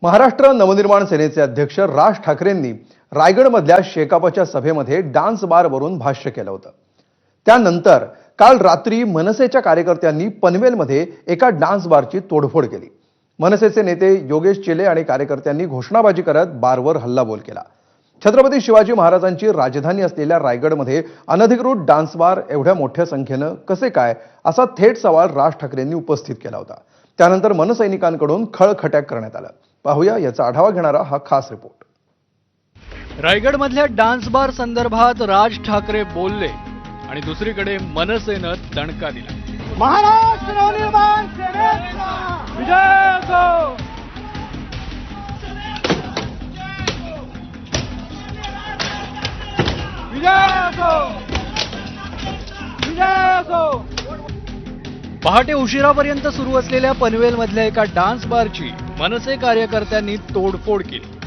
महाराष्ट्र नवनिर्माण सेनेचे अध्यक्ष राज ठाकरेंनी रायगडमधल्या शेकापच्या सभेमध्ये डान्स बारवरून भाष्य केलं होतं। त्यानंतर काल रात्री मनसेच्या कार्यकर्त्यांनी पनवेलमध्ये एका डान्स बारची तोडफोड केली। मनसेचे नेते योगेश चिले आणि कार्यकर्त्यांनी घोषणाबाजी करत बारवर हल्लाबोल केला। छत्रपती शिवाजी महाराजांची राजधानी असलेल्या रायगडमध्ये अनधिकृत डान्स बार एवढ्या मोठ्या संख्येने कसे काय असा थेट सवाल राज ठाकरेंनी उपस्थित केला होता। त्यानंतर मनसैनिकांकडून खळखट्याक करण्यात आलं। पाहूया याचा आढावा घेणारा हा खास रिपोर्ट। रायगडमधल्या डान्स बार संदर्भात राज ठाकरे बोलले आणि दुसरीकडे मनसेनं दणका दिला। महाराष्ट्र नवनिर्माण सेनेचा विजय असो। विजय असो। विजय असो। पहाटे उशिरापर्यंत सुरू असलेल्या पनवेलमधल्या एका डान्स बारची मनसे कार्यकर्त्यांनी तोडफोड केली।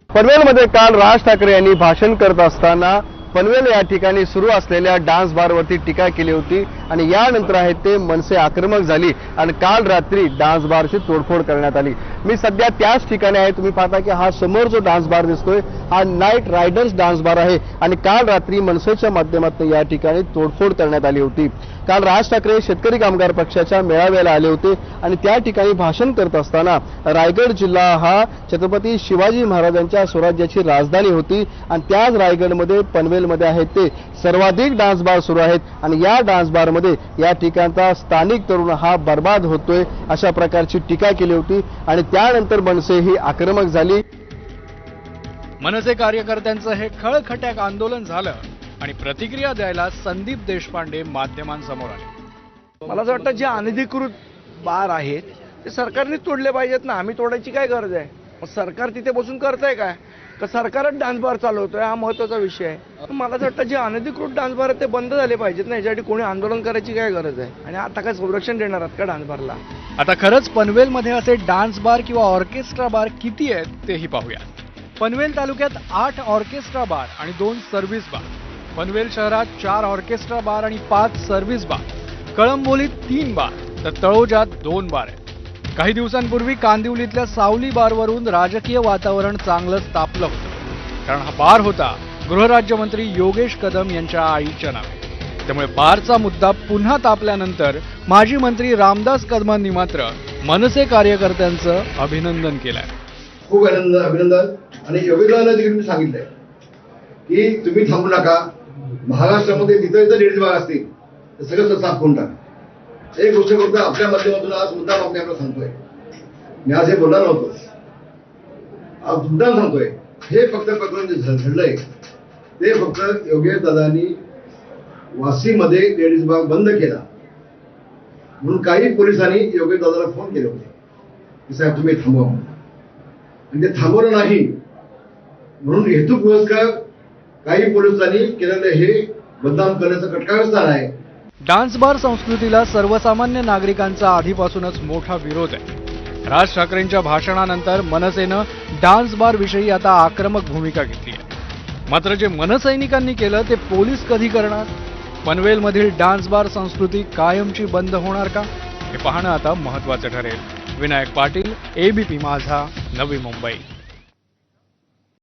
पनवेलमध्ये काल राज ठाकरे यांनी भाषण करत असताना पनवेल या ठिकाणी सुरू असलेल्या डान्स बारवरती टीका केली होती आणि यानंतर आहे ते मनसे आक्रमक झाली आणि काल रात्री डान्स बारची तोडफोड करण्यात आली। मी सध्या त्याच ठिकाणी आहे। तुम्ही पाहता की हा समोर जो डान्स बार दिसतोय हा नाईट रायडर्स डान्स बार आहे आणि काल रात्री मनसेच्या माध्यमातून या ठिकाणी तोडफोड करण्यात आली होती। काल राज ठाकरे शेतकरी कामगार पक्षाच्या मेळाव्याला आले होते आणि त्या ठिकाणी भाषण करत असताना रायगड जिल्हा हा छत्रपती शिवाजी महाराजांच्या स्वराज्याची राजधानी होती आणि त्याच रायगडमध्ये पनवेलमध्ये आहेत ते सर्वाधिक डान्स बार सुरू आहेत आणि या डान्स बारमध्ये या ठिकाणचा स्थानिक तरुण हा बर्बाद होतोय अशा प्रकारची टीका केली होती आणि त्यानंतर मनसे ही आक्रमक झाली। मनसे कार्यकर्त्यांचं हे खळखट्याक आंदोलन झालं आणि प्रतिक्रिया द्यायला संदीप देशपांडे माध्यमांसमोर आले। मला असं वाटतं जे अनधिकृत बार आहेत ते सरकारने तोडले पाहिजेत ना। आम्ही तोडायची काय गरज आहे? मग सरकार तिथे बसून करतंय काय? का सरकारच डान्स बार चालवतोय? हा महत्त्वाचा विषय आहे। मला असं वाटतं जे अनधिकृत डान्स बार आहेत ते बंद झाले पाहिजेत ना। याच्यासाठी कोणी आंदोलन करायची काय गरज आहे? आणि आता काय संरक्षण देणार आहात का डान्स बारला? आता खरंच पनवेलमध्ये असे डान्स बार किंवा ऑर्केस्ट्रा बार किती आहेत तेही पाहूया। पनवेल तालुक्यात 8 ऑर्केस्ट्रा बार आणि 2 सर्व्हिस बार, पनवेल शहरात 4 ऑर्केस्ट्रा बार आणि 5 सर्व्हिस बार, कळंबोलीत 3 बार तर तळोजात 2 बार आहेत। काही दिवसांपूर्वी कांदिवलीतल्या सावली बारवरून राजकीय वातावरण चांगलंच तापलं होतं, कारण हा बार होता गृहराज्यमंत्री योगेश कदम यांच्या आईच्या नावे। त्यामुळे बारचा मुद्दा पुन्हा तापल्यानंतर माजी मंत्री रामदास कदमांनी मात्र मनसे कार्यकर्त्यांचं अभिनंदन केलंय। खूप अभिनंदन आणि योगेशदादांना देखील मी सांगितलंय की तुम्ही थांबू नका। महाराष्ट्रामध्ये जिथं लेडीज बार असतील ते सगळं साफ करून टाका। एक गोष्ट फक्त आपल्या माध्यमातून आज मुद्दाम आपल्याला सांगतोय, मी आज हे बोलणार नव्हतो, आज मुद्दाम सांगतोय। हे फक्त प्रकरण जे घडलंय ते फक्त योगेश दादांनी वाशीमध्ये लेडीज बार बंद केला म्हणून काही पोलिसांनी योगेश दादाला फोन केले होते की साहेब तुम्ही थांबवा म्हणून, आणि ते थांबवलं नाही म्हणून हेतुपुरस्कार काही पोलिसांनी केलेलं हे बदनाम करण्याचं कटकारस्थान आहे। डान्स बार संस्कृतीला सर्वसामान्य नागरिकांचा आधीपासूनच मोठा विरोध आहे। राज ठाकरेंच्या भाषणानंतर मनसेनं डान्स बार विषयी आता आक्रमक भूमिका घेतली आहे। मात्र जे मनसैनिकांनी केलं ते पोलीस कधी करणार? पनवेलमधील डान्स बार संस्कृती कायमची बंद होणार का? हे पाहणं आता महत्त्वाचं ठरेल। विनायक पाटील, ABP माझा, नवी मुंबई।